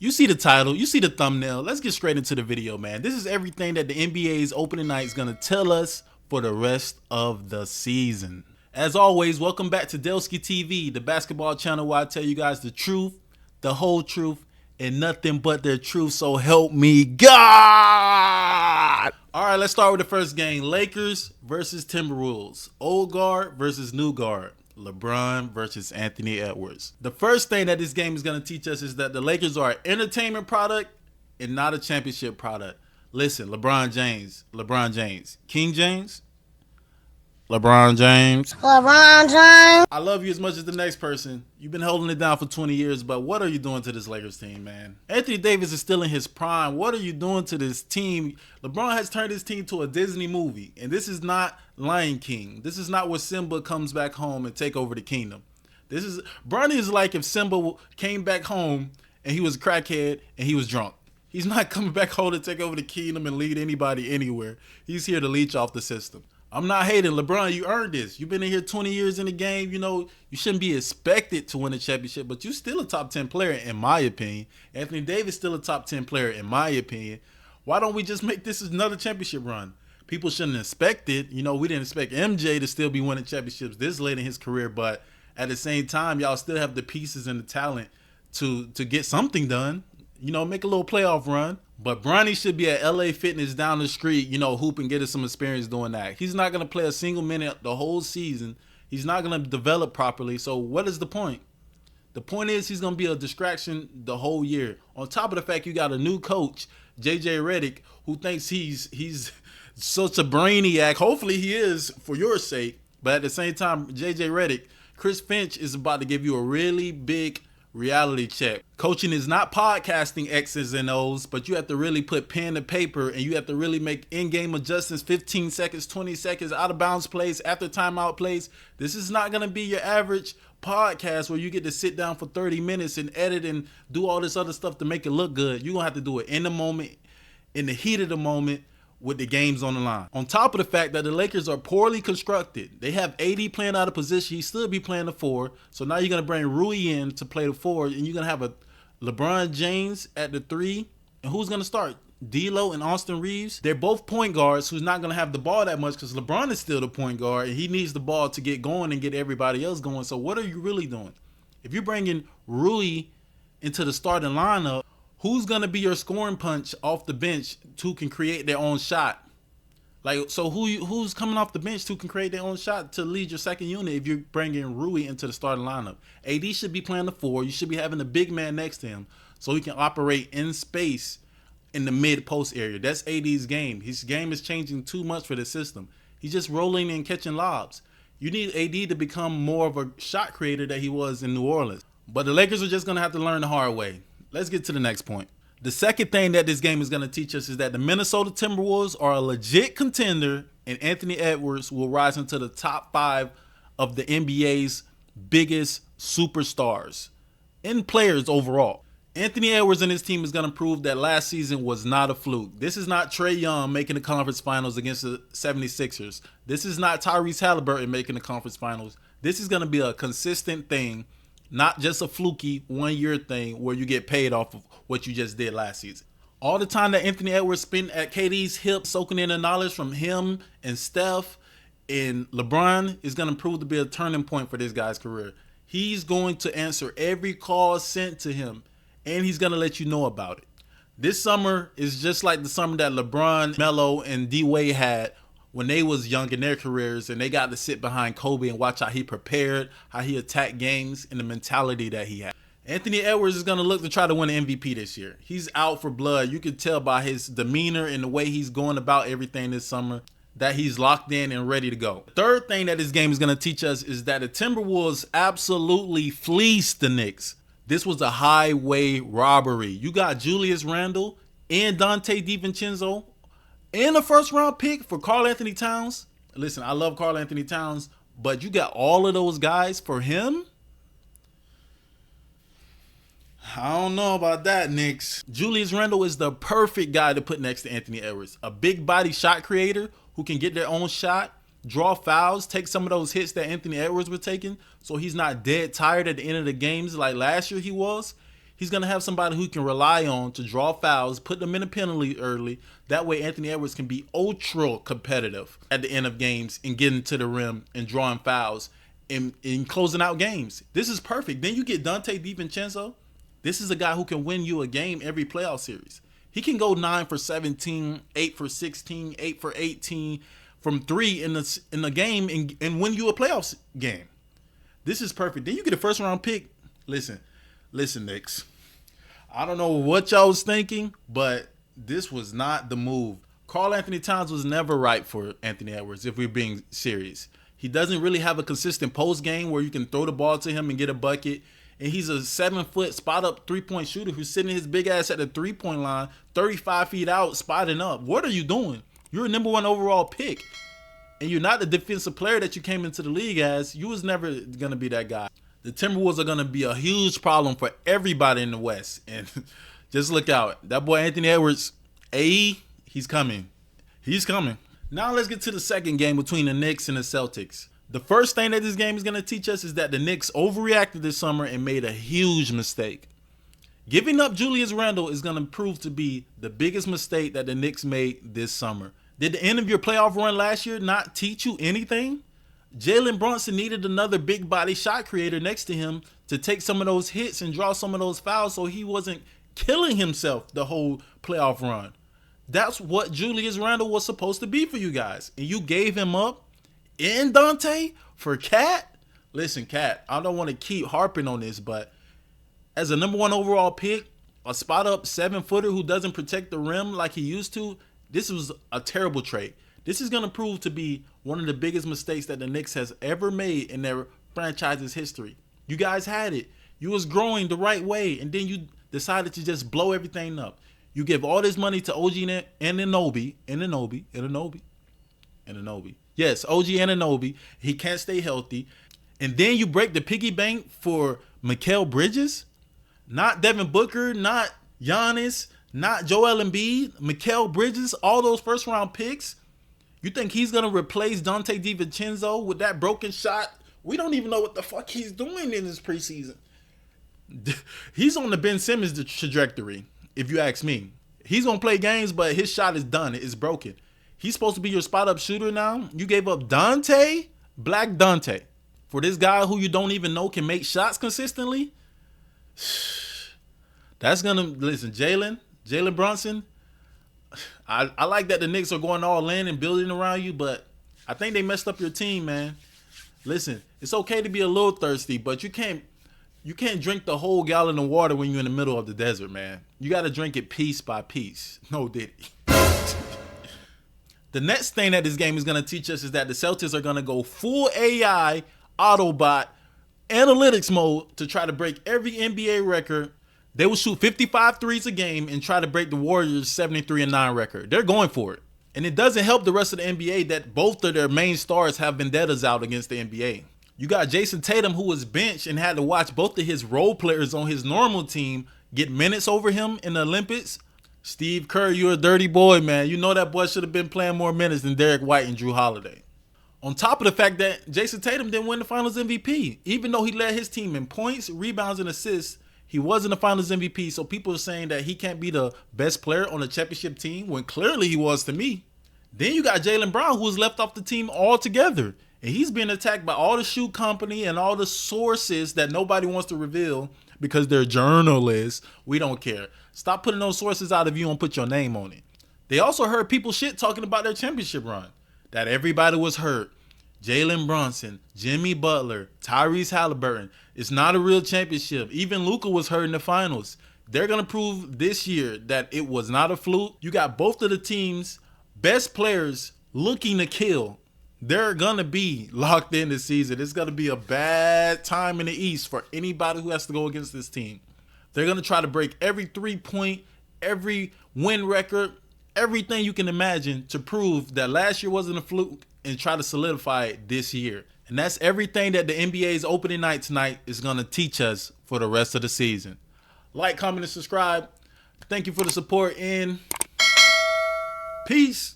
You see the title, you see the thumbnail. Let's get straight into the video, man. This is everything that the NBA's opening night is going to tell us for the rest of the season. As always, welcome back to Dellski TV, the basketball channel where I tell you guys the truth, the whole truth, and nothing but the truth, so help me God! Alright, let's start with the first game. Lakers versus Timberwolves. Old guard versus new guard. LeBron versus Anthony Edwards. The first thing that this game is going to teach us is that the Lakers are an entertainment product and not a championship product. Listen, LeBron James, King James, LeBron James. I love you as much as the next person. You've been holding it down for 20 years, but what are you doing to this Lakers team, man? Anthony Davis is still in his prime. What are you doing to this team? LeBron has turned his team to a Disney movie, and this is not Lion King. This is not where Simba comes back home and take over the kingdom. Bronny is like if Simba came back home and he was a crackhead and he was drunk. He's not coming back home to take over the kingdom and lead anybody anywhere. He's here to leech off the system. I'm not hating. LeBron, you earned this. You've been in here 20 years in the game. You know, you shouldn't be expected to win a championship, but you're still a top 10 player in my opinion. Anthony Davis still a top 10 player in my opinion. Why don't we just make this another championship run? People shouldn't expect it. You know, we didn't expect MJ to still be winning championships this late in his career, but at the same time, y'all still have the pieces and the talent to get something done. You know, make a little playoff run. But Bronny should be at LA Fitness down the street, you know, hooping, getting some experience doing that. He's not going to play a single minute the whole season. He's not going to develop properly. So what is the point? The point is he's going to be a distraction the whole year. On top of the fact you got a new coach, JJ Redick, who thinks he's such a brainiac. Hopefully he is for your sake. But at the same time, JJ Redick, Chris Finch is about to give you a really big reality check. Coaching is not podcasting X's and O's, but you have to really put pen to paper and you have to really make in-game adjustments, 15 seconds, 20 seconds, out of bounds plays, after timeout plays. This is not going to be your average podcast where you get to sit down for 30 minutes and edit and do all this other stuff to make it look good. You're going to have to do it in the moment, in the heat of the moment, with the games on the line. On top of the fact that the Lakers are poorly constructed. They have AD playing out of position. He still be playing the 4. So now you're going to bring Rui in to play the 4. And you're going to have a LeBron James at the 3. And who's going to start? D'Lo and Austin Reeves. They're both point guards who's not going to have the ball that much because LeBron is still the point guard. And he needs the ball to get going and get everybody else going. So what are you really doing? If you're bringing Rui into the starting lineup, who's going to be your scoring punch off the bench who can create their own shot? Like, so who's coming off the bench who can create their own shot to lead your second unit if you're bringing Rui into the starting lineup? AD should be playing the 4. You should be having a big man next to him so he can operate in space in the mid-post area. That's AD's game. His game is changing too much for the system. He's just rolling and catching lobs. You need AD to become more of a shot creator that he was in New Orleans. But the Lakers are just going to have to learn the hard way. Let's get to the next point. The second thing that this game is going to teach us is that the Minnesota Timberwolves are a legit contender and Anthony Edwards will rise into the top 5 of the NBA's biggest superstars and players overall. Anthony Edwards and his team is going to prove that last season was not a fluke. This is not Trae Young making the conference finals against the 76ers. This is not Tyrese Halliburton making the conference finals. This is going to be a consistent thing. Not just a fluky one-year thing where you get paid off of what you just did last season. All the time that Anthony Edwards spent at KD's hip, soaking in the knowledge from him and Steph and LeBron is going to prove to be a turning point for this guy's career. He's going to answer every call sent to him, and he's going to let you know about it. This summer is just like the summer that LeBron, Melo, and D-Wade had when they was young in their careers and they got to sit behind Kobe and watch how he prepared, how he attacked games, and the mentality that he had. Anthony Edwards is going to look to try to win an MVP this year. He's out for blood. You can tell by his demeanor and the way he's going about everything this summer that he's locked in and ready to go. The third thing that this game is going to teach us is that the Timberwolves absolutely fleeced the Knicks. This was a highway robbery. You got Julius Randle and Dante DiVincenzo and a first-round pick for Karl Anthony Towns. Listen, I love Karl Anthony Towns, but you got all of those guys for him? I don't know about that, Knicks. Julius Randle is the perfect guy to put next to Anthony Edwards. A big body shot creator who can get their own shot, draw fouls, take some of those hits that Anthony Edwards was taking so he's not dead tired at the end of the games like last year he was. He's going to have somebody who he can rely on to draw fouls, put them in a penalty early. That way Anthony Edwards can be ultra competitive at the end of games and getting to the rim and drawing fouls and closing out games. This is perfect. Then you get Donte DiVincenzo. This is a guy who can win you a game every playoff series. He can go 9 for 17, 8 for 16, 8 for 18 from 3 in the game and win you a playoff game. This is perfect. Then you get a first round pick. Listen, Knicks. I don't know what y'all was thinking, but this was not the move. Karl Anthony Towns was never right for Anthony Edwards, if we're being serious. He doesn't really have a consistent post game where you can throw the ball to him and get a bucket. And he's a 7-foot spot-up three-point shooter who's sitting his big ass at the three-point line, 35 feet out, spotting up. What are you doing? You're a number 1 overall pick. And you're not the defensive player that you came into the league as. You was never going to be that guy. The Timberwolves are going to be a huge problem for everybody in the West. And just look out. That boy Anthony Edwards, he's coming. He's coming. Now let's get to the second game between the Knicks and the Celtics. The first thing that this game is going to teach us is that the Knicks overreacted this summer and made a huge mistake. Giving up Julius Randle is going to prove to be the biggest mistake that the Knicks made this summer. Did the end of your playoff run last year not teach you anything? Jalen Brunson needed another big body shot creator next to him to take some of those hits and draw some of those fouls so he wasn't killing himself the whole playoff run. That's what Julius Randle was supposed to be for you guys. And you gave him up in Donte for Cat? Listen, Cat, I don't want to keep harping on this, but as a number 1 overall pick, a spot-up 7-footer who doesn't protect the rim like he used to, this was a terrible trade. This is going to prove to be one of the biggest mistakes that the Knicks has ever made in their franchise's history. You guys had it. You was growing the right way, and then you decided to just blow everything up. You give all this money to OG Anunoby. Yes, OG Anunoby. He can't stay healthy. And then you break the piggy bank for Mikal Bridges? Not Devin Booker, not Giannis, not Joel Embiid, Mikal Bridges, all those first-round picks. You think he's going to replace Donte DiVincenzo with that broken shot? We don't even know what the fuck he's doing in this preseason. He's on the Ben Simmons trajectory, if you ask me. He's going to play games, but his shot is done. It's broken. He's supposed to be your spot-up shooter now. You gave up Black Donte, for this guy who you don't even know can make shots consistently. That's going to, listen, Jalen Brunson, I like that the Knicks are going all in and building around you, but I think they messed up your team, man. Listen, it's okay to be a little thirsty, but you can't drink the whole gallon of water when you're in the middle of the desert, man. You got to drink it piece by piece. No Diddy. The next thing that this game is going to teach us is that the Celtics are going to go full AI, Autobot, analytics mode to try to break every NBA record. They will shoot 55 threes a game and try to break the Warriors' 73-9 record. They're going for it. And it doesn't help the rest of the NBA that both of their main stars have vendettas out against the NBA. You got Jason Tatum, who was benched and had to watch both of his role players on his normal team get minutes over him in the Olympics. Steve Kerr, you're a dirty boy, man. You know that boy should have been playing more minutes than Derek White and Drew Holiday. On top of the fact that Jason Tatum didn't win the Finals MVP. Even though he led his team in points, rebounds, and assists, he wasn't the Finals MVP. So people are saying that he can't be the best player on the championship team when clearly he was to me. Then you got Jaylen Brown, who was left off the team altogether. And he's being attacked by all the shoe company and all the sources that nobody wants to reveal because they're journalists. We don't care. Stop putting those sources out if you don't put your name on it. They also heard people shit talking about their championship run. That everybody was hurt. Jalen Brunson, Jimmy Butler, Tyrese Halliburton. It's not a real championship. Even Luka was hurt in the finals. They're going to prove this year that it was not a fluke. You got both of the teams' best players looking to kill. They're going to be locked in this season. It's going to be a bad time in the East for anybody who has to go against this team. They're going to try to break every 3-point, every win record, everything you can imagine to prove that last year wasn't a fluke and try to solidify it this year. And that's everything that the NBA's opening night tonight is going to teach us for the rest of the season. Like, comment, and subscribe. Thank you for the support, and peace.